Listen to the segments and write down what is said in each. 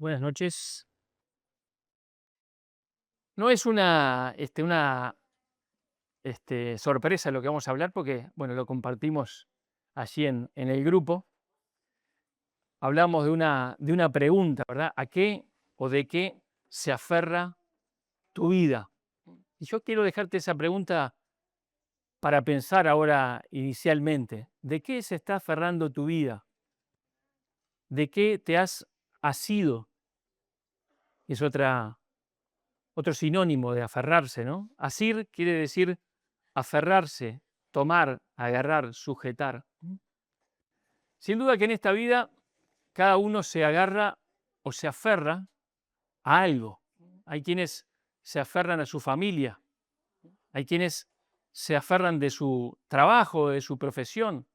Buenas noches. No es una sorpresa lo que vamos a hablar porque, bueno, lo compartimos allí en el grupo. Hablamos de una pregunta, ¿verdad? ¿A qué o de qué se aferra tu vida? Y yo quiero dejarte esa pregunta para pensar ahora inicialmente. ¿De qué se está aferrando tu vida? ¿De qué te has asido? Es otro sinónimo de aferrarse, ¿no? Asir quiere decir aferrarse, tomar, agarrar, sujetar. Sin duda que en esta vida cada uno se agarra o se aferra a algo. Hay quienes se aferran a su familia, hay quienes se aferran de su trabajo, de su profesión,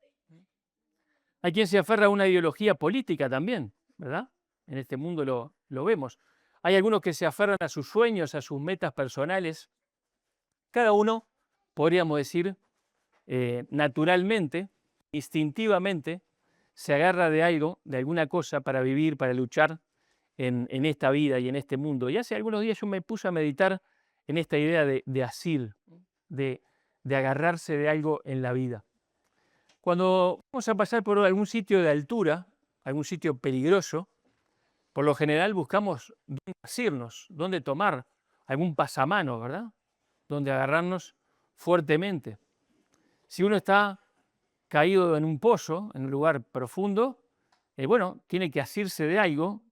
hay quien se aferra a una ideología política también, ¿verdad? En este mundo lo vemos. Hay algunos que se aferran a sus sueños, a sus metas personales. Cada uno, podríamos decir, naturalmente, instintivamente, se agarra de algo, de alguna cosa para vivir, para luchar en esta vida y en este mundo. Y hace algunos días yo me puse a meditar en esta idea de asir, de, de agarrarse de algo en la vida. Cuando vamos a pasar por algún sitio de altura, algún sitio peligroso, por lo general buscamos dónde asirnos, dónde tomar algún pasamano, ¿verdad? Donde agarrarnos fuertemente. Si uno está caído en un pozo, en un lugar profundo, bueno, tiene que asirse de algo,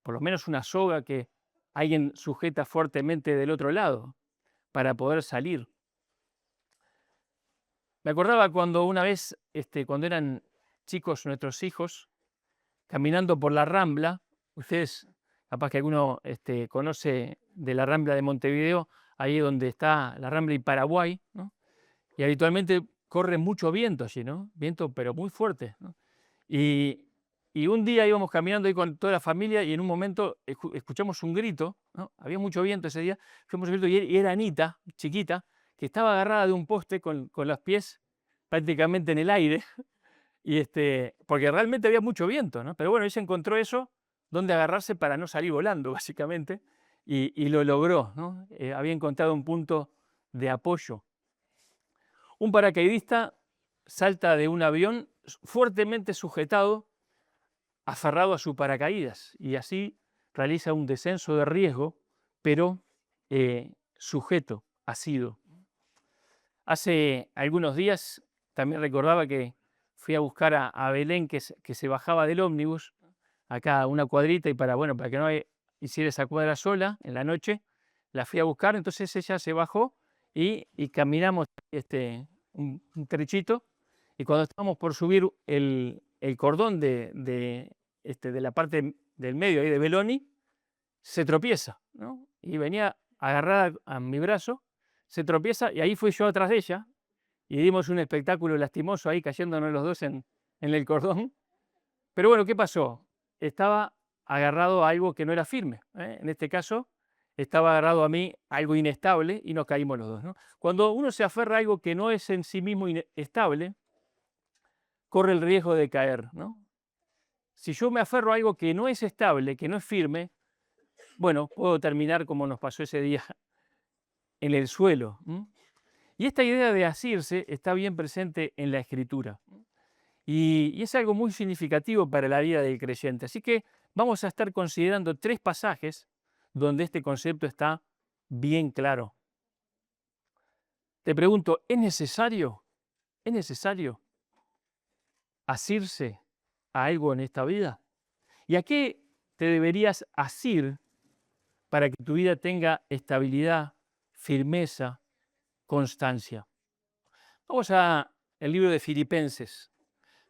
por lo menos una soga que alguien sujeta fuertemente del otro lado para poder salir. Me acordaba cuando una vez, cuando eran chicos nuestros hijos, caminando por la Rambla, ustedes, capaz que alguno conoce de la Rambla de Montevideo, ahí donde está la Rambla y Paraguay, ¿no? Y habitualmente corre mucho viento allí, ¿no? Viento, pero muy fuerte, ¿no? Y, y un día íbamos caminando ahí con toda la familia y en un momento escuchamos un grito, ¿no? Había mucho viento ese día, escuchamos un grito y era Anita, chiquita, que estaba agarrada de un poste con los pies prácticamente en el aire, y porque realmente había mucho viento, ¿no? Pero bueno, ella encontró eso donde agarrarse para no salir volando, básicamente, y lo logró, ¿no? Había encontrado un punto de apoyo. Un paracaidista salta de un avión fuertemente sujetado, aferrado a su paracaídas, y así realiza un descenso de riesgo, pero sujeto, asido. Hace algunos días también recordaba que fui a buscar a Belén, que se bajaba del ómnibus, acá a una cuadrita, y para que no hiciera esa cuadra sola en la noche, la fui a buscar, entonces ella se bajó y caminamos un trechito, y cuando estábamos por subir el cordón de la parte del medio ahí de Beloni, se tropieza, ¿no? Y venía agarrada a mi brazo, se tropieza y ahí fui yo atrás de ella y dimos un espectáculo lastimoso ahí cayéndonos los dos en el cordón. Pero bueno, ¿qué pasó? Estaba agarrado a algo que no era firme, ¿eh? En este caso, estaba agarrado a mí algo inestable y nos caímos los dos, ¿no? Cuando uno se aferra a algo que no es en sí mismo estable, corre el riesgo de caer, ¿no? Si yo me aferro a algo que no es estable, que no es firme, bueno, puedo terminar como nos pasó ese día en el suelo. Y esta idea de asirse está bien presente en la Escritura. Y es algo muy significativo para la vida del creyente. Así que vamos a estar considerando 3 pasajes donde este concepto está bien claro. Te pregunto, ¿es necesario? ¿Es necesario asirse a algo en esta vida? ¿Y a qué te deberías asir para que tu vida tenga estabilidad, firmeza, constancia? Vamos al libro de Filipenses,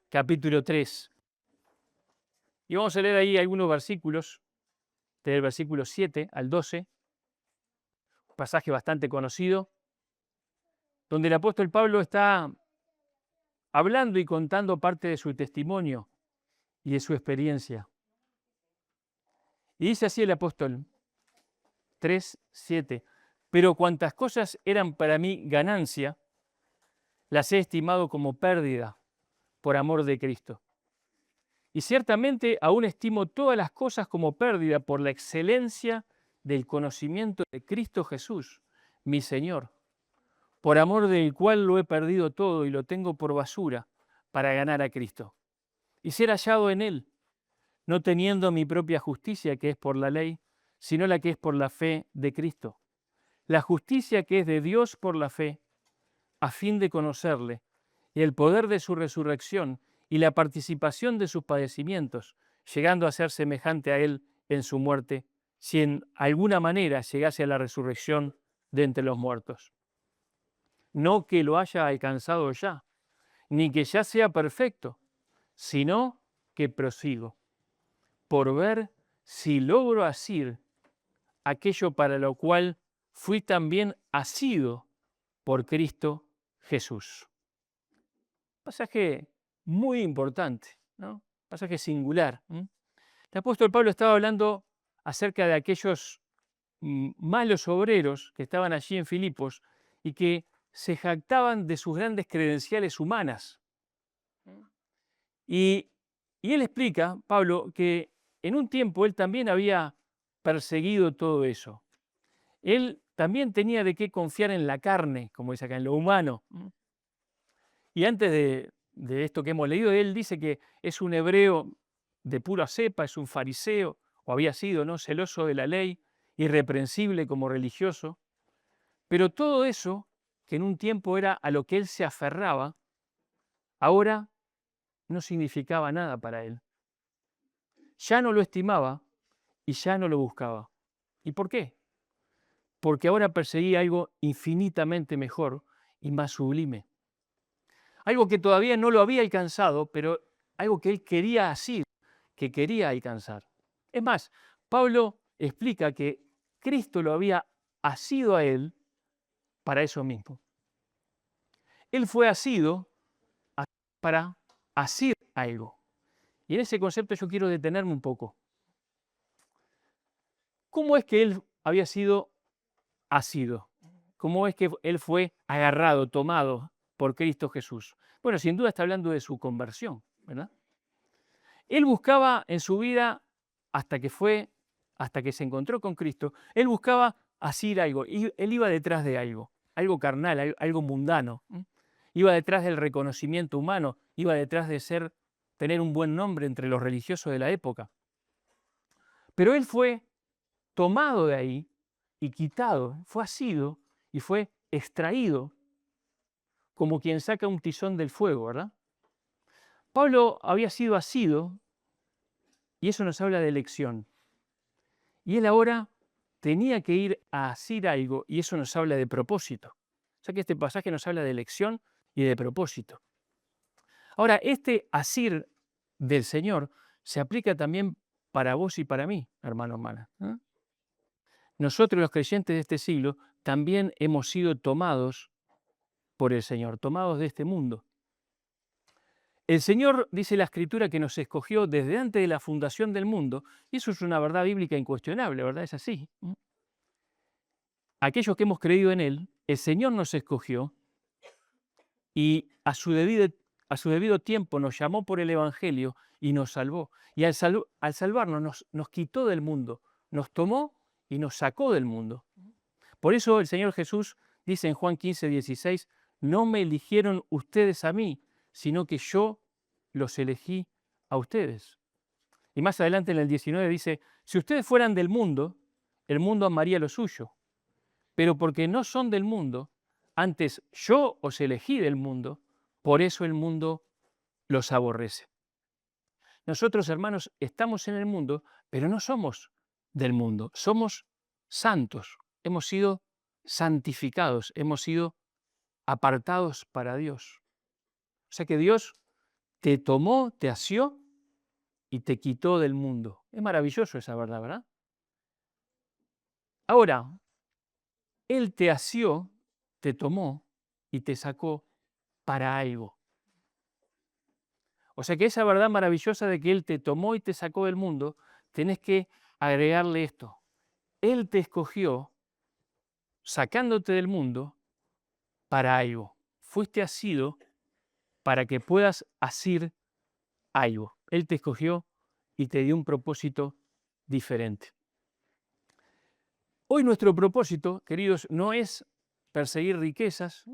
capítulo 3, y vamos a leer ahí algunos versículos, del versículo 7 al 12, un pasaje bastante conocido, donde el apóstol Pablo está hablando y contando parte de su testimonio y de su experiencia. Y dice así el apóstol 3, 7, pero cuantas cosas eran para mí ganancia, las he estimado como pérdida por amor de Cristo. Y ciertamente aún estimo todas las cosas como pérdida por la excelencia del conocimiento de Cristo Jesús, mi Señor, por amor del cual lo he perdido todo y lo tengo por basura para ganar a Cristo y ser hallado en Él, no teniendo mi propia justicia que es por la ley, sino la que es por la fe de Cristo. La justicia que es de Dios por la fe, a fin de conocerle, y el poder de su resurrección y la participación de sus padecimientos, llegando a ser semejante a Él en su muerte, si en alguna manera llegase a la resurrección de entre los muertos. No que lo haya alcanzado ya, ni que ya sea perfecto, sino que prosigo, por ver si logro asir aquello para lo cual fui también asido por Cristo Jesús. Pasaje muy importante, ¿no? Pasaje singular. El apóstol Pablo estaba hablando acerca de aquellos malos obreros que estaban allí en Filipos y que se jactaban de sus grandes credenciales humanas. Y él explica, Pablo, que en un tiempo él también había perseguido todo eso. Él también tenía de qué confiar en la carne, como dice acá, en lo humano. Y antes de esto que hemos leído, él dice que es un hebreo de pura cepa, es un fariseo, o había sido, ¿no? Celoso de la ley, irreprensible como religioso. Pero todo eso, que en un tiempo era a lo que él se aferraba, ahora no significaba nada para él. Ya no lo estimaba y ya no lo buscaba. ¿Y por qué? Porque ahora perseguía algo infinitamente mejor y más sublime. Algo que todavía no lo había alcanzado, pero algo que él quería asir, que quería alcanzar. Es más, Pablo explica que Cristo lo había asido a él para eso mismo. Él fue asido para asir algo. Y en ese concepto yo quiero detenerme un poco. ¿Cómo es que él había sido asido? ¿Cómo es que él fue agarrado, tomado por Cristo Jesús? Bueno, sin duda está hablando de su conversión, ¿verdad? Él buscaba en su vida, hasta que se encontró con Cristo, él buscaba asir algo, y él iba detrás de algo carnal, algo mundano. Iba detrás del reconocimiento humano, iba detrás de tener un buen nombre entre los religiosos de la época. Pero él fue tomado de ahí y quitado, fue asido y fue extraído como quien saca un tizón del fuego, ¿verdad? Pablo había sido asido y eso nos habla de elección. Y él ahora tenía que ir a asir algo y eso nos habla de propósito. O sea que este pasaje nos habla de elección y de propósito. Ahora, este asir del Señor se aplica también para vos y para mí, hermano, hermana. Nosotros los creyentes de este siglo también hemos sido tomados por el Señor, tomados de este mundo. El Señor, dice la Escritura, que nos escogió desde antes de la fundación del mundo, y eso es una verdad bíblica incuestionable, ¿verdad? Es así. Aquellos que hemos creído en Él, el Señor nos escogió y a su debido tiempo nos llamó por el Evangelio y nos salvó. Y al salvarnos nos quitó del mundo, nos tomó y nos sacó del mundo. Por eso el Señor Jesús dice en Juan 15:16, no me eligieron ustedes a mí, sino que yo los elegí a ustedes. Y más adelante en el 19 dice, si ustedes fueran del mundo, el mundo amaría lo suyo. Pero porque no son del mundo, antes yo os elegí del mundo, por eso el mundo los aborrece. Nosotros, hermanos, estamos en el mundo, pero no somos del mundo, somos santos, hemos sido santificados, hemos sido apartados para Dios. O sea que Dios te tomó, te asió y te quitó del mundo. Es maravilloso esa verdad, ¿verdad? Ahora, Él te asió, te tomó y te sacó para algo. O sea que esa verdad maravillosa de que Él te tomó y te sacó del mundo, tenés que agregarle esto. Él te escogió sacándote del mundo para algo. Fuiste asido para que puedas asir algo. Él te escogió y te dio un propósito diferente. Hoy nuestro propósito, queridos, no es perseguir riquezas,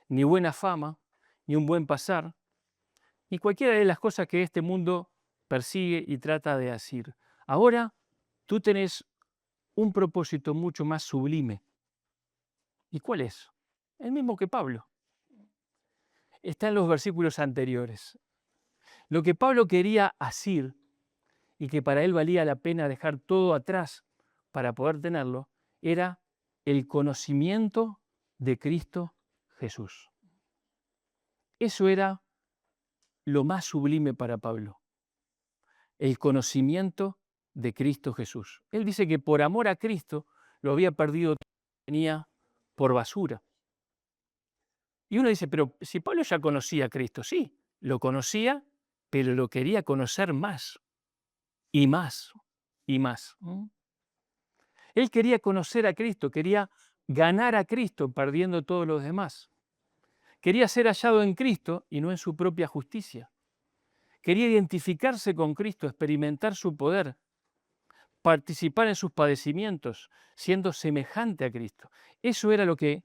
ni buena fama, ni un buen pasar, ni cualquiera de las cosas que este mundo persigue y trata de hacer. Ahora tú tenés un propósito mucho más sublime. ¿Y cuál es? El mismo que Pablo. Está en los versículos anteriores. Lo que Pablo quería hacer y que para él valía la pena dejar todo atrás para poder tenerlo, era el conocimiento de Cristo Jesús. Eso era lo más sublime para Pablo, el conocimiento de Cristo Jesús. Él dice que por amor a Cristo lo había perdido todo, lo tenía por basura. Y uno dice, pero si Pablo ya conocía a Cristo, sí, lo conocía, pero lo quería conocer más y más y más. Él quería conocer a Cristo, quería ganar a Cristo perdiendo todos los demás. Quería ser hallado en Cristo y no en su propia justicia. Quería identificarse con Cristo, experimentar su poder, participar en sus padecimientos, siendo semejante a Cristo. Eso era lo que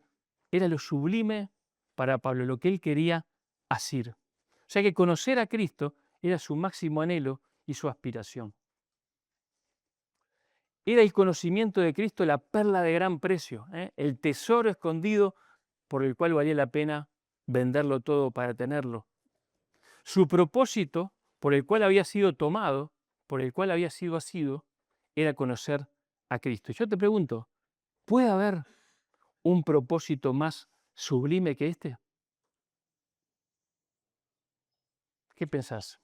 era lo sublime para Pablo, lo que él quería hacer. O sea que conocer a Cristo era su máximo anhelo y su aspiración. Era el conocimiento de Cristo la perla de gran precio, el tesoro escondido por el cual valía la pena venderlo todo para tenerlo. Su propósito por el cual había sido tomado, por el cual había sido asido, era conocer a Cristo. Yo te pregunto, ¿puede haber un propósito más sublime que este? ¿Qué pensás?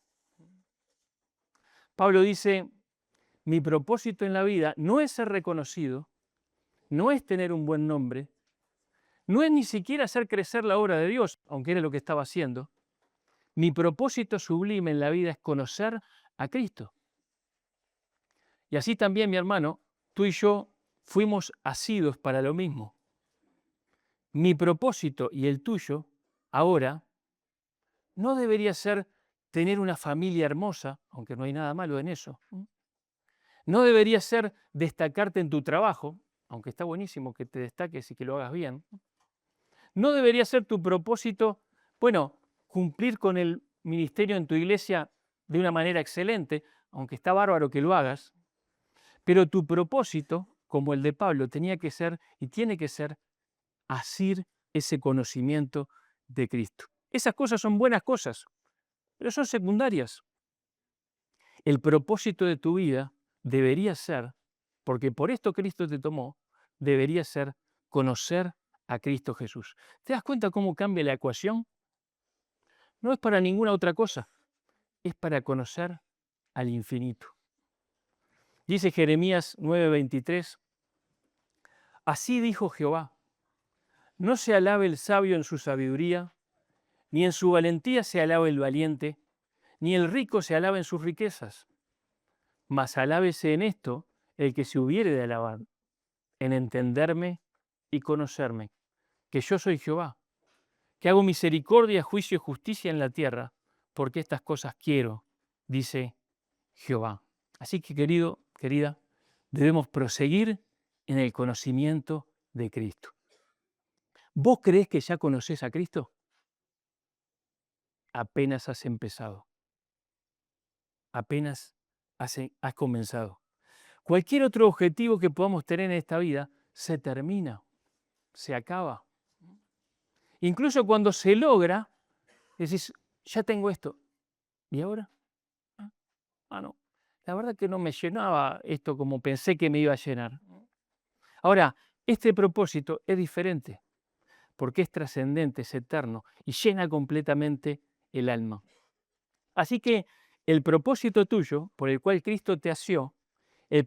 Pablo dice, mi propósito en la vida no es ser reconocido, no es tener un buen nombre, no es ni siquiera hacer crecer la obra de Dios, aunque era lo que estaba haciendo. Mi propósito sublime en la vida es conocer a Cristo. Y así también, mi hermano, tú y yo fuimos asidos para lo mismo. Mi propósito y el tuyo ahora no debería ser tener una familia hermosa, aunque no hay nada malo en eso. No debería ser destacarte en tu trabajo, aunque está buenísimo que te destaques y que lo hagas bien. No debería ser tu propósito, bueno, cumplir con el ministerio en tu iglesia de una manera excelente, aunque está bárbaro que lo hagas, pero tu propósito, como el de Pablo, tenía que ser y tiene que ser asir ese conocimiento de Cristo. Esas cosas son buenas cosas, pero son secundarias. El propósito de tu vida debería ser, porque por esto Cristo te tomó, debería ser conocer a Cristo Jesús. ¿Te das cuenta cómo cambia la ecuación? No es para ninguna otra cosa, es para conocer al infinito. Dice Jeremías 9:23, así dijo Jehová, no se alabe el sabio en su sabiduría, ni en su valentía se alabe el valiente, ni el rico se alabe en sus riquezas, mas alábese en esto el que se hubiere de alabar, en entenderme y conocerme, que yo soy Jehová, que hago misericordia, juicio y justicia en la tierra, porque estas cosas quiero, dice Jehová. Así que, querido, querida, debemos proseguir en el conocimiento de Cristo. ¿Vos creés que ya conocés a Cristo? Apenas has empezado. Apenas has comenzado. Cualquier otro objetivo que podamos tener en esta vida se termina, se acaba. Incluso cuando se logra, decís, ya tengo esto. ¿Y ahora? No. La verdad que no me llenaba esto como pensé que me iba a llenar. Ahora, este propósito es diferente, porque es trascendente, es eterno y llena completamente el alma. Así que el propósito tuyo, por el cual Cristo te asió, el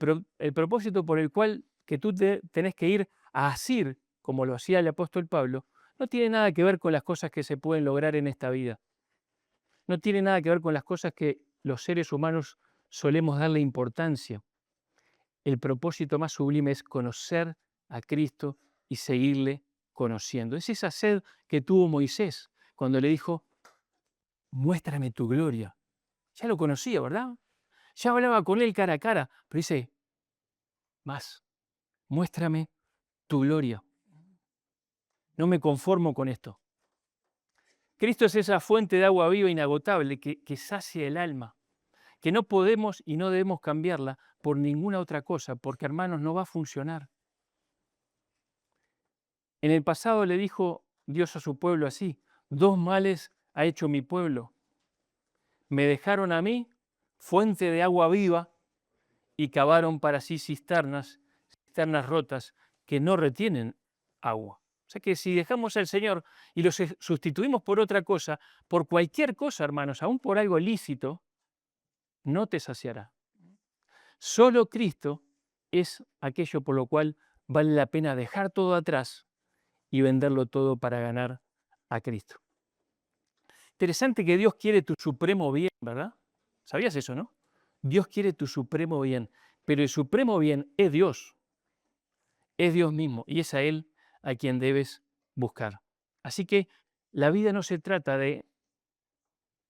propósito por el cual que tú tenés que ir a asir, como lo hacía el apóstol Pablo, no tiene nada que ver con las cosas que se pueden lograr en esta vida. No tiene nada que ver con las cosas que los seres humanos solemos darle importancia. El propósito más sublime es conocer a Cristo y seguirle conociendo. Es esa sed que tuvo Moisés cuando le dijo, muéstrame tu gloria. Ya lo conocía, ¿verdad? Ya hablaba con él cara a cara, pero dice, más, muéstrame tu gloria. No me conformo con esto. Cristo es esa fuente de agua viva inagotable que sacia el alma, que no podemos y no debemos cambiarla por ninguna otra cosa, porque hermanos, no va a funcionar. En el pasado le dijo Dios a su pueblo así, 2 males ha hecho mi pueblo. Me dejaron a mí, fuente de agua viva, y cavaron para sí cisternas rotas que no retienen agua. O sea que si dejamos al Señor y lo sustituimos por otra cosa, por cualquier cosa, hermanos, aún por algo lícito, no te saciará. Solo Cristo es aquello por lo cual vale la pena dejar todo atrás y venderlo todo para ganar a Cristo. Interesante que Dios quiere tu supremo bien, ¿verdad? ¿Sabías eso, no? Dios quiere tu supremo bien, pero el supremo bien es Dios mismo, y es a Él a quien debes buscar. Así que la vida no se trata de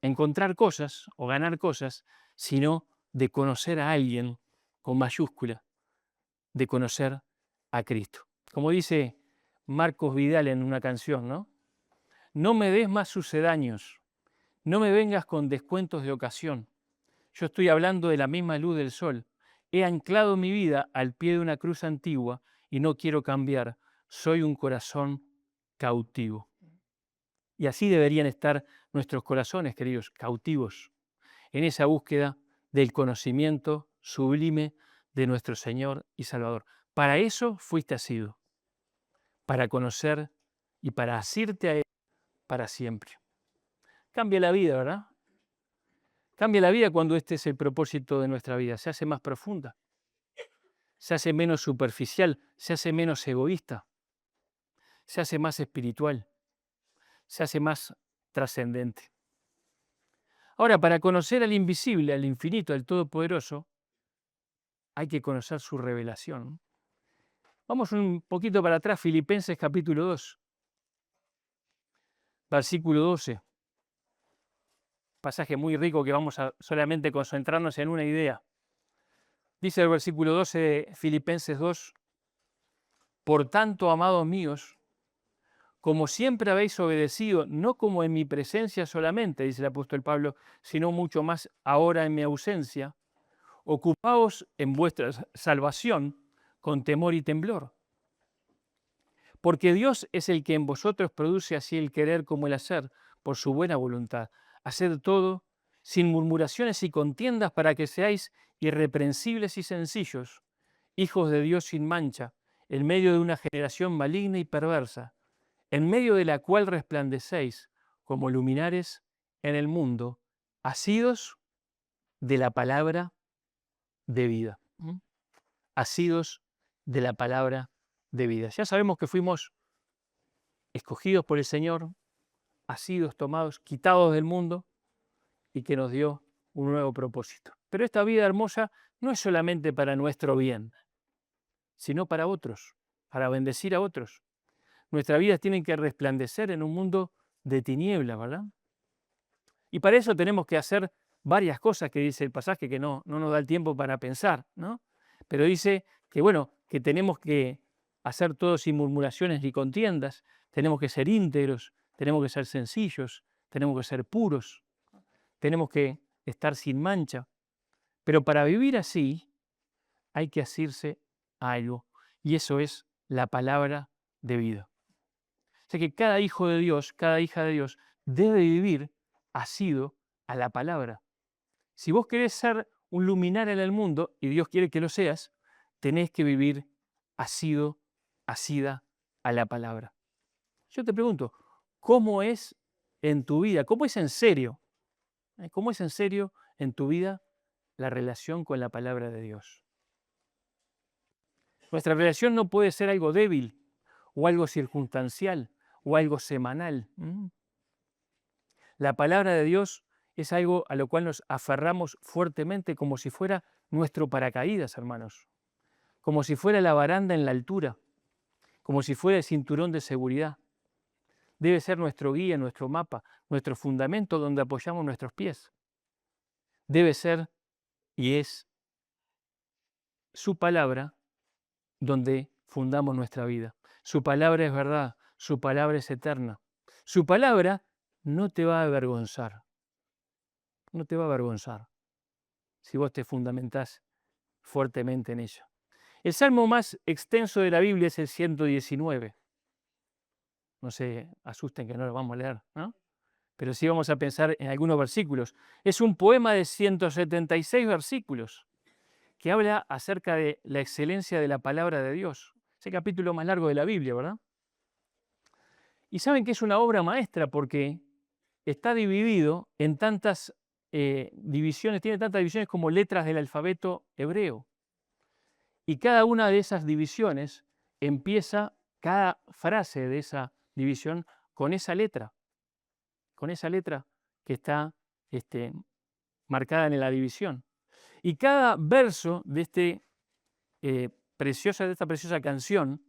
encontrar cosas o ganar cosas, sino de conocer a alguien con mayúscula, de conocer a Cristo. Como dice Marcos Vidal en una canción, ¿no? No me des más sucedáneos, no me vengas con descuentos de ocasión. Yo estoy hablando de la misma luz del sol. He anclado mi vida al pie de una cruz antigua y no quiero cambiar. Soy un corazón cautivo. Y así deberían estar nuestros corazones, queridos, cautivos, en esa búsqueda del conocimiento sublime de nuestro Señor y Salvador. Para eso fuiste asido, para conocer y para asirte a Él para siempre. Cambia la vida, ¿verdad? Cambia la vida cuando este es el propósito de nuestra vida. Se hace más profunda, se hace menos superficial, se hace menos egoísta, se hace más espiritual, se hace más trascendente. Ahora, para conocer al invisible, al infinito, al todopoderoso, hay que conocer su revelación. Vamos un poquito para atrás, Filipenses capítulo 2, versículo 12. Pasaje muy rico que vamos a solamente concentrarnos en una idea. Dice el versículo 12 de Filipenses 2, por tanto, amados míos, como siempre habéis obedecido, no como en mi presencia solamente, dice el apóstol Pablo, sino mucho más ahora en mi ausencia, ocupaos en vuestra salvación con temor y temblor. Porque Dios es el que en vosotros produce así el querer como el hacer, por su buena voluntad. Haced todo sin murmuraciones y contiendas para que seáis irreprensibles y sencillos, hijos de Dios sin mancha, en medio de una generación maligna y perversa, en medio de la cual resplandecéis como luminares en el mundo, asidos de la palabra de vida. Asidos de la palabra de vida. Ya sabemos que fuimos escogidos por el Señor, asidos, tomados, quitados del mundo y que nos dio un nuevo propósito. Pero esta vida hermosa no es solamente para nuestro bien, sino para otros, para bendecir a otros. Nuestras vidas tienen que resplandecer en un mundo de tinieblas, ¿verdad? Y para eso tenemos que hacer varias cosas que dice el pasaje que no nos da el tiempo para pensar, ¿no? Pero dice que, bueno, que tenemos que hacer todo sin murmuraciones ni contiendas, tenemos que ser íntegros, tenemos que ser sencillos, tenemos que ser puros, tenemos que estar sin mancha. Pero para vivir así hay que asirse a algo, y eso es la palabra de vida. O sea que cada hijo de Dios, cada hija de Dios debe vivir asido a la palabra. Si vos querés ser un luminario en el mundo, y Dios quiere que lo seas, tenés que vivir asida a la palabra. Yo te pregunto, ¿cómo es en tu vida? ¿Cómo es en serio? ¿Cómo es en serio en tu vida la relación con la palabra de Dios? Nuestra relación no puede ser algo débil, o algo circunstancial, o algo semanal. La palabra de Dios es algo a lo cual nos aferramos fuertemente como si fuera nuestro paracaídas, hermanos, como si fuera la baranda en la altura, como si fuera el cinturón de seguridad. Debe ser nuestro guía, nuestro mapa, nuestro fundamento donde apoyamos nuestros pies. debe ser y es su palabra donde fundamos nuestra vida. Su palabra es verdad, su palabra es eterna. Su palabra no te va a avergonzar, no te va a avergonzar si vos te fundamentás fuertemente en ella. El salmo más extenso de la Biblia es el 119. No se asusten que no lo vamos a leer, ¿no? Pero sí vamos a pensar en algunos versículos. Es un poema de 176 versículos que habla acerca de la excelencia de la palabra de Dios. Es el capítulo más largo de la Biblia, ¿verdad? Y saben que es una obra maestra porque está dividido en tantas divisiones, tiene tantas divisiones como letras del alfabeto hebreo. Y cada una de esas divisiones empieza, cada frase de esa división, con esa letra que está marcada en la división. Y cada verso de, de esta preciosa canción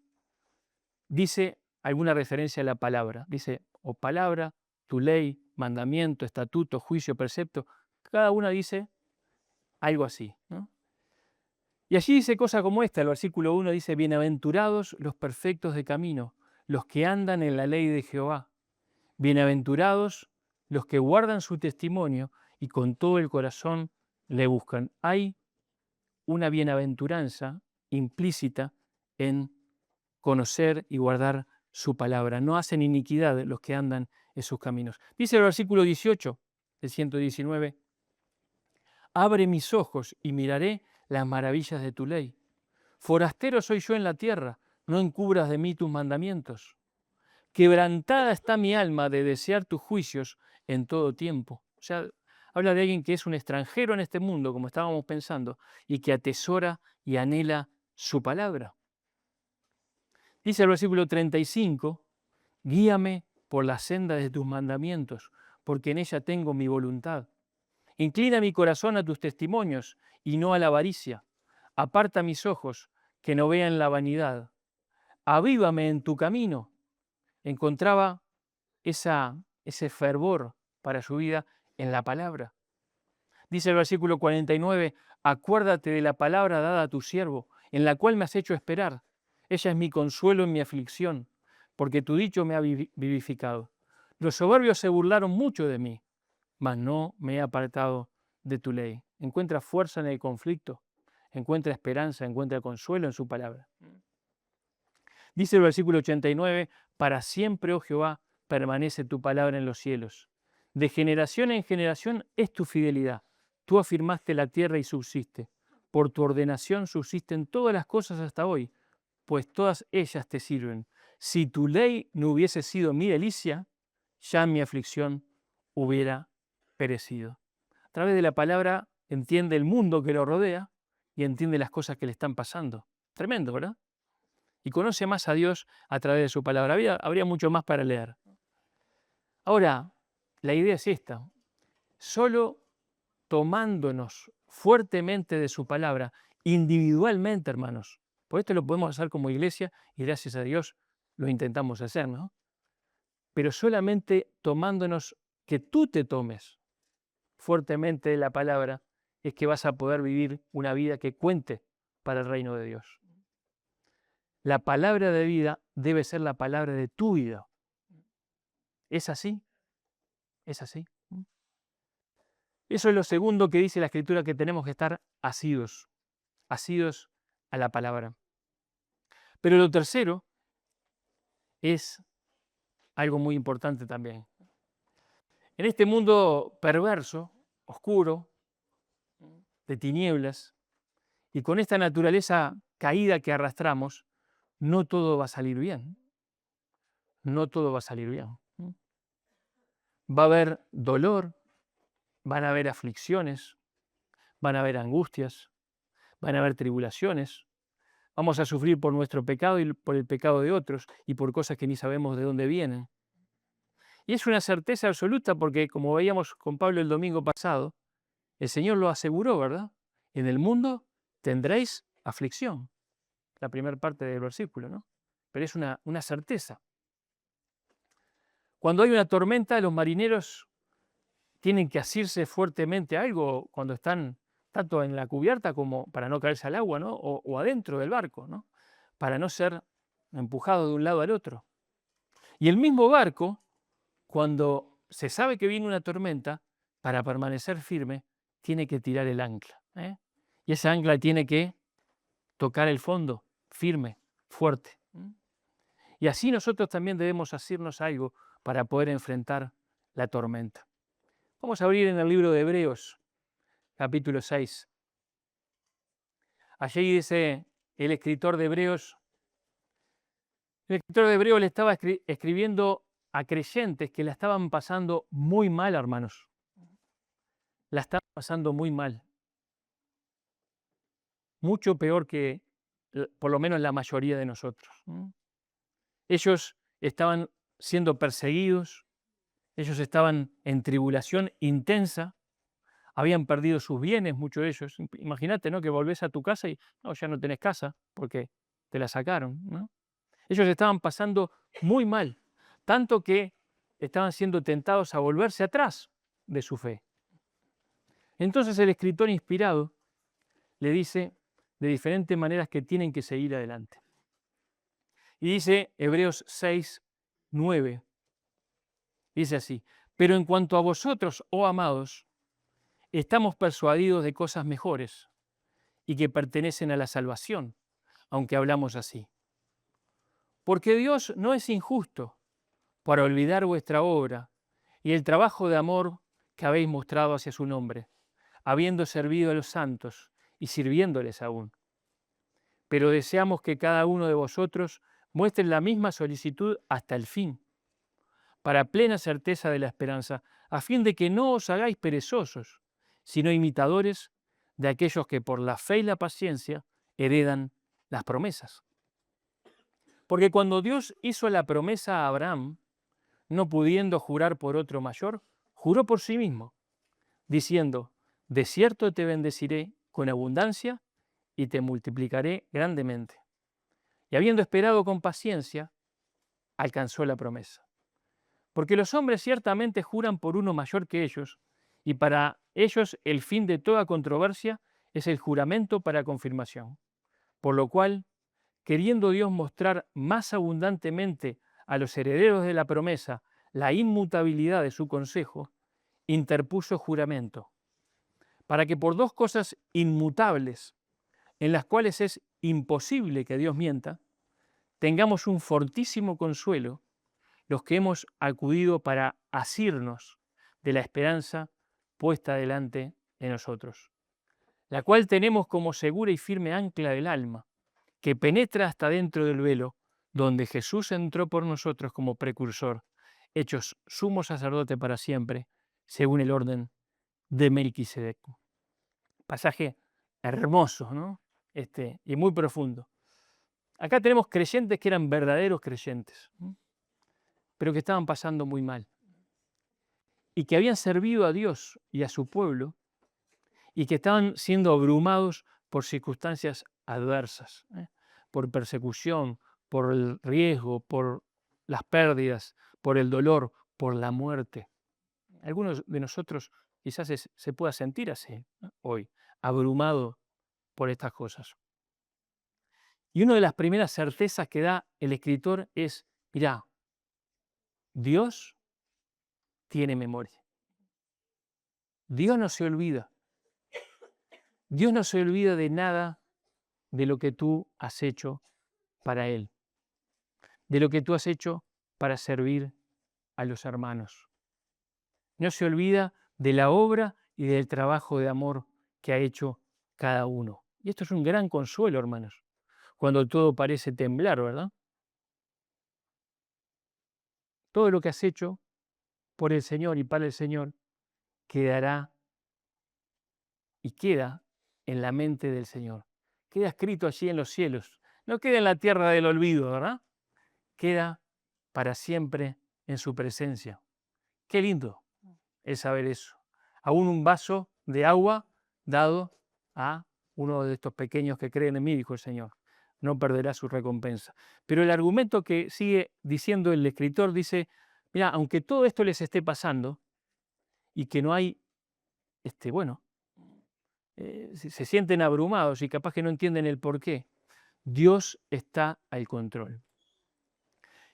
dice alguna referencia a la palabra. Dice, o palabra, tu ley, mandamiento, estatuto, juicio, precepto. Cada una dice algo así, ¿no? Y allí dice cosas como esta. El versículo 1 dice, bienaventurados los perfectos de camino, los que andan en la ley de Jehová. Bienaventurados los que guardan su testimonio y con todo el corazón le buscan. Hay una bienaventuranza implícita en conocer y guardar su palabra. No hacen iniquidad los que andan en sus caminos. Dice el versículo 18 del 119, abre mis ojos y miraré las maravillas de tu ley. Forastero soy yo en la tierra, no encubras de mí tus mandamientos. Quebrantada está mi alma de desear tus juicios en todo tiempo. O sea, habla de alguien que es un extranjero en este mundo, como estábamos pensando, y que atesora y anhela su palabra. Dice el versículo 35, guíame por la senda de tus mandamientos, porque en ella tengo mi voluntad. Inclina mi corazón a tus testimonios y no a la avaricia. Aparta mis ojos, que no vean la vanidad. Avívame en tu camino. Encontraba ese fervor para su vida en la palabra. Dice el versículo 49, acuérdate de la palabra dada a tu siervo, en la cual me has hecho esperar. Ella es mi consuelo en mi aflicción, porque tu dicho me ha vivificado. Los soberbios se burlaron mucho de mí, mas no me he apartado de tu ley. Encuentra fuerza en el conflicto, encuentra esperanza, encuentra consuelo en su palabra. Dice el versículo 89, para siempre, oh Jehová, permanece tu palabra en los cielos. De generación en generación es tu fidelidad. Tú afirmaste la tierra y subsiste. Por tu ordenación subsisten todas las cosas hasta hoy, pues todas ellas te sirven. Si tu ley no hubiese sido mi delicia, ya mi aflicción hubiera perecido. A través de la palabra entiende el mundo que lo rodea y entiende las cosas que le están pasando. Tremendo, ¿verdad? Y conoce más a Dios a través de su palabra. Habría mucho más para leer. Ahora, la idea es esta. Solo tomándonos fuertemente de su palabra, individualmente, hermanos, por esto lo podemos hacer como iglesia y gracias a Dios lo intentamos hacer, ¿no? Pero solamente tomándonos, que tú te tomes fuertemente de la palabra, es que vas a poder vivir una vida que cuente para el reino de Dios. La palabra de vida debe ser la palabra de tu vida. ¿Es así? ¿Es así? Eso es lo segundo que dice la Escritura, que tenemos que estar asidos a la palabra. Pero lo tercero es algo muy importante también. En este mundo perverso, oscuro, de tinieblas, y con esta naturaleza caída que arrastramos, no todo va a salir bien. No todo va a salir bien. Va a haber dolor, van a haber aflicciones, van a haber angustias, van a haber tribulaciones. Vamos a sufrir por nuestro pecado y por el pecado de otros y por cosas que ni sabemos de dónde vienen. Y es una certeza absoluta porque, como veíamos con Pablo el domingo pasado, el Señor lo aseguró, ¿verdad? En el mundo tendréis aflicción. La primera parte del versículo, ¿no? Pero es una certeza. Cuando hay una tormenta, los marineros tienen que asirse fuertemente a algo cuando están tanto en la cubierta como para no caerse al agua, ¿no? O adentro del barco, ¿no? Para no ser empujado de un lado al otro. Y el mismo barco, cuando se sabe que viene una tormenta, para permanecer firme, tiene que tirar el ancla, ¿eh? Y esa ancla tiene que tocar el fondo, firme, fuerte. Y así nosotros también debemos asirnos algo para poder enfrentar la tormenta. Vamos a abrir en el libro de Hebreos, capítulo 6. Allí dice el escritor de Hebreos, le estaba escribiendo a creyentes que la estaban pasando muy mal, hermanos. La estaban pasando muy mal. Mucho peor que por lo menos la mayoría de nosotros. Ellos estaban siendo perseguidos, ellos estaban en tribulación intensa, habían perdido sus bienes, muchos de ellos. Imagínate, ¿no? Que volvés a tu casa y no, ya no tenés casa porque te la sacaron, ¿no? Ellos estaban pasando muy mal, tanto que estaban siendo tentados a volverse atrás de su fe. Entonces el escritor inspirado le dice de diferentes maneras que tienen que seguir adelante. Y dice Hebreos 6, 9, dice así: pero en cuanto a vosotros, oh amados, estamos persuadidos de cosas mejores y que pertenecen a la salvación, aunque hablamos así. Porque Dios no es injusto para olvidar vuestra obra y el trabajo de amor que habéis mostrado hacia su nombre, habiendo servido a los santos y sirviéndoles aún. Pero deseamos que cada uno de vosotros muestre la misma solicitud hasta el fin, para plena certeza de la esperanza, a fin de que no os hagáis perezosos, sino imitadores de aquellos que por la fe y la paciencia heredan las promesas. Porque cuando Dios hizo la promesa a Abraham, no pudiendo jurar por otro mayor, juró por sí mismo, diciendo: de cierto te bendeciré con abundancia y te multiplicaré grandemente. Y habiendo esperado con paciencia, alcanzó la promesa. Porque los hombres ciertamente juran por uno mayor que ellos, y para ellos el fin de toda controversia es el juramento para confirmación. Por lo cual, queriendo Dios mostrar más abundantemente a los herederos de la promesa la inmutabilidad de su consejo, interpuso juramento, para que por dos cosas inmutables, en las cuales es imposible que Dios mienta, tengamos un fortísimo consuelo los que hemos acudido para asirnos de la esperanza puesta delante de nosotros, la cual tenemos como segura y firme ancla del alma, que penetra hasta dentro del velo, donde Jesús entró por nosotros como precursor, hechos sumo sacerdote para siempre, según el orden de Melquisedec. Pasaje hermoso, ¿no? Y muy profundo. Acá tenemos creyentes que eran verdaderos creyentes, pero que estaban pasando muy mal y que habían servido a Dios y a su pueblo y que estaban siendo abrumados por circunstancias adversas, por persecución, por el riesgo, por las pérdidas, por el dolor, por la muerte. Algunos de nosotros quizás se pueda sentir así, ¿no? Hoy, abrumado por estas cosas. Y una de las primeras certezas que da el escritor es: mirá, Dios tiene memoria. Dios no se olvida. Dios no se olvida de nada de lo que tú has hecho para Él, de lo que tú has hecho para servir a los hermanos. No se olvida de la obra y del trabajo de amor que ha hecho cada uno. Y esto es un gran consuelo, hermanos, cuando todo parece temblar, ¿verdad? Todo lo que has hecho por el Señor y para el Señor quedará y queda en la mente del Señor. Queda escrito allí en los cielos. No queda en la tierra del olvido, ¿verdad? Queda para siempre en su presencia. Qué lindo es saber eso. Aún un vaso de agua dado a uno de estos pequeños que creen en mí, dijo el Señor, no perderá su recompensa. Pero el argumento que sigue diciendo el escritor dice: mira, aunque todo esto les esté pasando y que no hay, bueno, se sienten abrumados y capaz que no entienden el por qué. Dios está al control.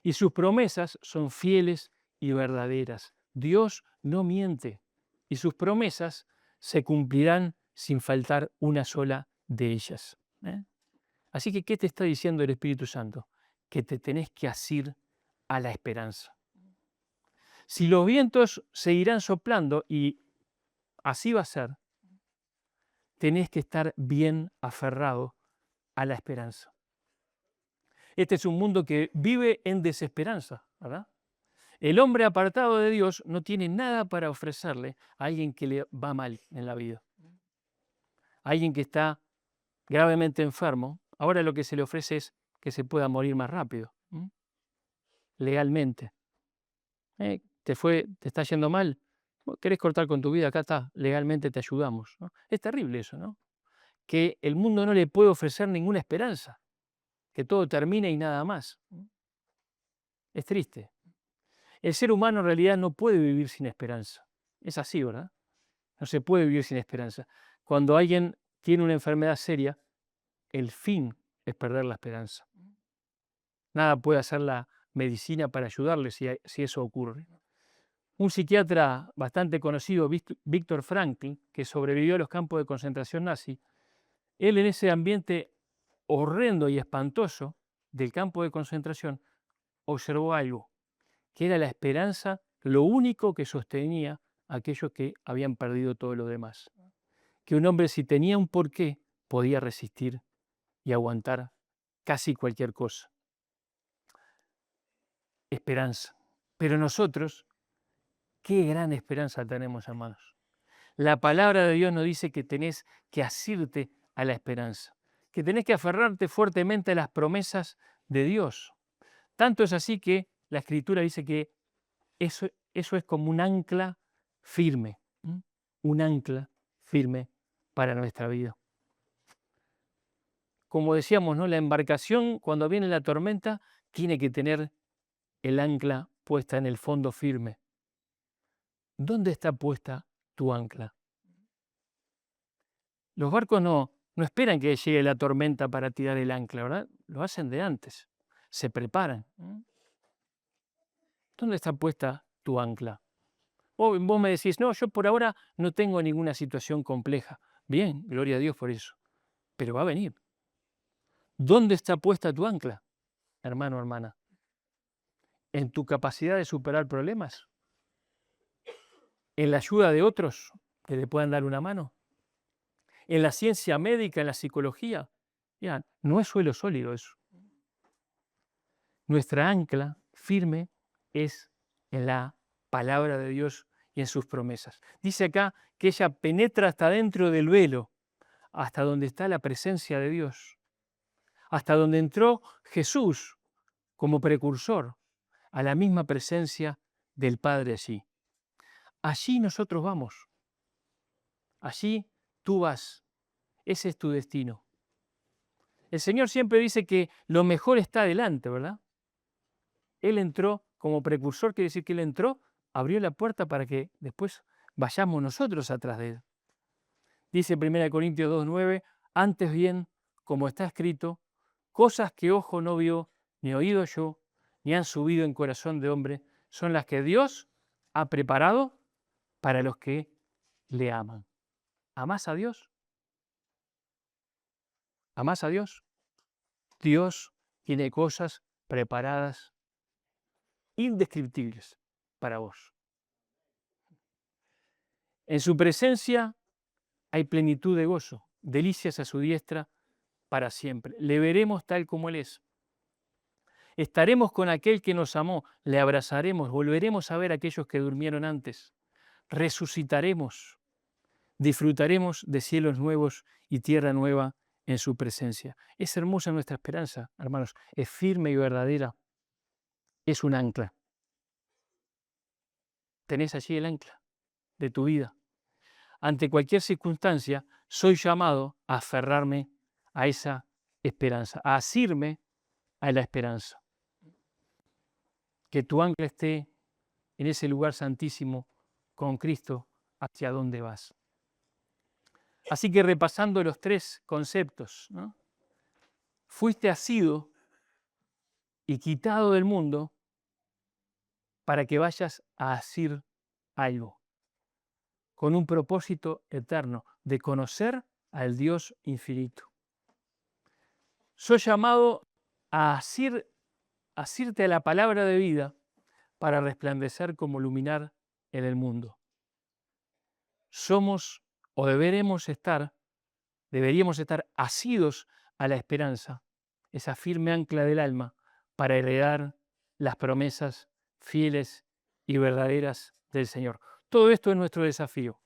Y sus promesas son fieles y verdaderas. Dios no miente y sus promesas se cumplirán sin faltar una sola de ellas. Así que, ¿qué te está diciendo el Espíritu Santo? Que te tenés que asir a la esperanza. Si los vientos seguirán soplando, y así va a ser, tenés que estar bien aferrado a la esperanza. Este es un mundo que vive en desesperanza, ¿verdad? El hombre apartado de Dios no tiene nada para ofrecerle a alguien que le va mal en la vida. Alguien que está gravemente enfermo, ahora lo que se le ofrece es que se pueda morir más rápido, legalmente. Te está yendo mal, querés cortar con tu vida, acá está, legalmente te ayudamos, ¿no? Es terrible eso, ¿no? Que el mundo no le puede ofrecer ninguna esperanza, que todo termine y nada más. Es triste. El ser humano en realidad no puede vivir sin esperanza. Es así, ¿verdad? No se puede vivir sin esperanza. Cuando alguien tiene una enfermedad seria, el fin es perder la esperanza. Nada puede hacer la medicina para ayudarle si eso ocurre. Un psiquiatra bastante conocido, Viktor Frankl, que sobrevivió a los campos de concentración nazi, él en ese ambiente horrendo y espantoso del campo de concentración observó algo, que era la esperanza, lo único que sostenía a aquellos que habían perdido todo lo demás. Que un hombre, si tenía un porqué, podía resistir y aguantar casi cualquier cosa. Esperanza. Pero nosotros, qué gran esperanza tenemos, hermanos. La palabra de Dios nos dice que tenés que asirte a la esperanza, que tenés que aferrarte fuertemente a las promesas de Dios. Tanto es así que la Escritura dice que eso es como un ancla firme, un ancla firme para nuestra vida. Como decíamos, ¿no? La embarcación, cuando viene la tormenta, tiene que tener el ancla puesta en el fondo firme. ¿Dónde está puesta tu ancla? Los barcos no esperan que llegue la tormenta para tirar el ancla, ¿verdad? Lo hacen de antes, se preparan. ¿Dónde está puesta tu ancla? Vos me decís, no, yo por ahora no tengo ninguna situación compleja. Bien, gloria a Dios por eso. Pero va a venir. ¿Dónde está puesta tu ancla, hermano o hermana? ¿En tu capacidad de superar problemas? ¿En la ayuda de otros que te puedan dar una mano? ¿En la ciencia médica, en la psicología? Ya, no es suelo sólido eso. Nuestra ancla firme es en la palabra de Dios y en sus promesas. Dice acá que ella penetra hasta dentro del velo, hasta donde está la presencia de Dios, hasta donde entró Jesús como precursor a la misma presencia del Padre allí. Allí nosotros vamos, allí tú vas, ese es tu destino. El Señor siempre dice que lo mejor está adelante, ¿verdad? Él entró como precursor, quiere decir que Él entró, abrió la puerta para que después vayamos nosotros atrás de Él. Dice 1 Corintios 2:9, antes bien, como está escrito, cosas que ojo no vio, ni oído yo, ni han subido en corazón de hombre, son las que Dios ha preparado para los que le aman. ¿Amás a Dios? ¿Amás a Dios? Dios tiene cosas preparadas indescriptibles para vos. En su presencia hay plenitud de gozo, delicias a su diestra para siempre. Le veremos tal como Él es. Estaremos con aquel que nos amó, le abrazaremos, volveremos a ver a aquellos que durmieron antes, resucitaremos, disfrutaremos de cielos nuevos y tierra nueva en su presencia. Es hermosa nuestra esperanza, hermanos, es firme y verdadera, es un ancla. Tenés allí el ancla de tu vida. Ante cualquier circunstancia, soy llamado a aferrarme a esa esperanza, a asirme a la esperanza. Que tu ancla esté en ese lugar santísimo con Cristo hacia dónde vas. Así que repasando los 3 conceptos, ¿no? Fuiste asido y quitado del mundo para que vayas a asir algo, con un propósito eterno de conocer al Dios infinito. Soy llamado a asirte a la palabra de vida para resplandecer como luminar en el mundo. Somos o deberíamos estar asidos a la esperanza, esa firme ancla del alma, para heredar las promesas fieles y verdaderas del Señor. Todo esto es nuestro desafío.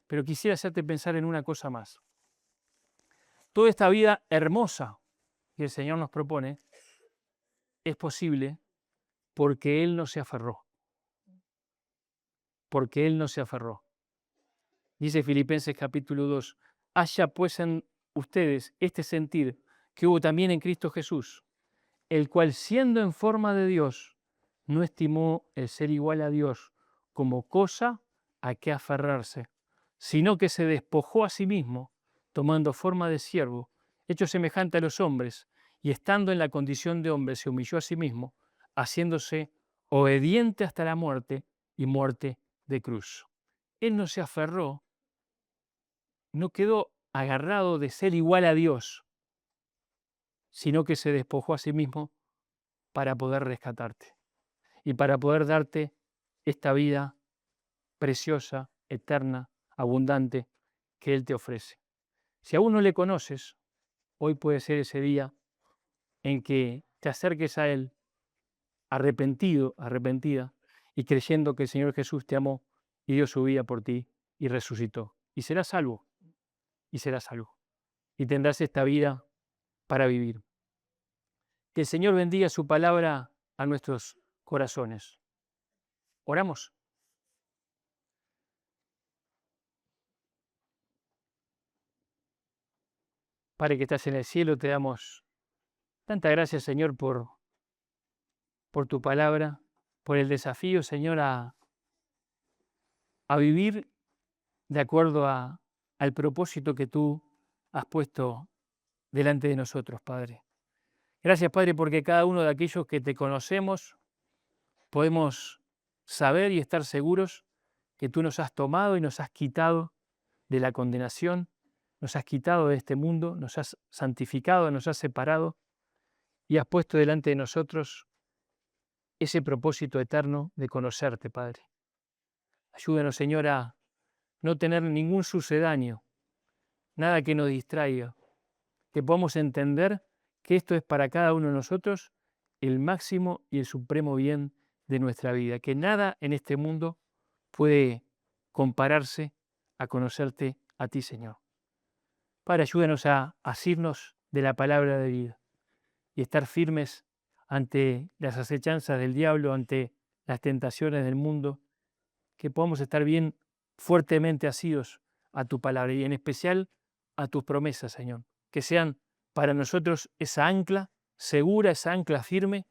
Pero quisiera hacerte pensar en una cosa más. Toda esta vida hermosa que el Señor nos propone es posible porque Él no se aferró. Porque Él no se aferró. Dice Filipenses capítulo 2, haya pues en ustedes este sentir que hubo también en Cristo Jesús, el cual siendo en forma de Dios, no estimó el ser igual a Dios como cosa a que aferrarse, sino que se despojó a sí mismo, tomando forma de siervo, hecho semejante a los hombres, y estando en la condición de hombre se humilló a sí mismo, haciéndose obediente hasta la muerte y muerte de cruz. Él no se aferró, no quedó agarrado de ser igual a Dios, sino que se despojó a sí mismo para poder rescatarte y para poder darte esta vida preciosa, eterna, abundante que Él te ofrece. Si aún no le conoces, hoy puede ser ese día en que te acerques a Él arrepentido, arrepentida, y creyendo que el Señor Jesús te amó y dio su vida por ti y resucitó. Y serás salvo, y serás salvo. Y tendrás esta vida para vivir. Que el Señor bendiga su palabra a nuestros corazones. Oramos. Padre que estás en el cielo, te damos tanta gracias, Señor, por tu palabra, por el desafío, Señor, a vivir de acuerdo al propósito que tú has puesto delante de nosotros, Padre. Gracias, Padre, porque cada uno de aquellos que te conocemos podemos saber y estar seguros que tú nos has tomado y nos has quitado de la condenación, nos has quitado de este mundo, nos has santificado, nos has separado y has puesto delante de nosotros ese propósito eterno de conocerte, Padre. Ayúdanos, Señor, a no tener ningún sucedáneo, nada que nos distraiga, que podamos entender que esto es para cada uno de nosotros el máximo y el supremo bien de nuestra vida, que nada en este mundo puede compararse a conocerte a ti, Señor. Padre, ayúdanos a asirnos de la palabra de vida y estar firmes ante las acechanzas del diablo, ante las tentaciones del mundo, que podamos estar bien fuertemente asidos a tu palabra y en especial a tus promesas, Señor, que sean para nosotros esa ancla segura, esa ancla firme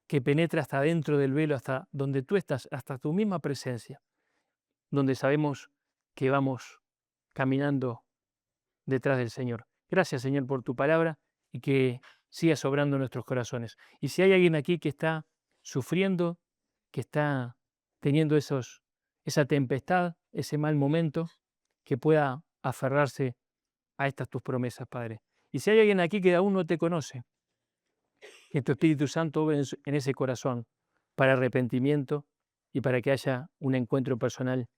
que penetra hasta dentro del velo, hasta donde tú estás, hasta tu misma presencia, donde sabemos que vamos caminando detrás del Señor. Gracias, Señor, por tu palabra y que sigas obrando en nuestros corazones. Y si hay alguien aquí que está sufriendo, que está teniendo esa tempestad, ese mal momento, que pueda aferrarse a estas tus promesas, Padre. Y si hay alguien aquí que aún no te conoce, que tu Espíritu Santo obre en ese corazón para arrepentimiento y para que haya un encuentro personal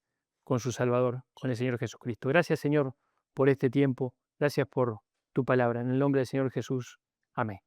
con su Salvador, con el Señor Jesucristo. Gracias, Señor, por este tiempo. Gracias por tu palabra. En el nombre del Señor Jesús. Amén.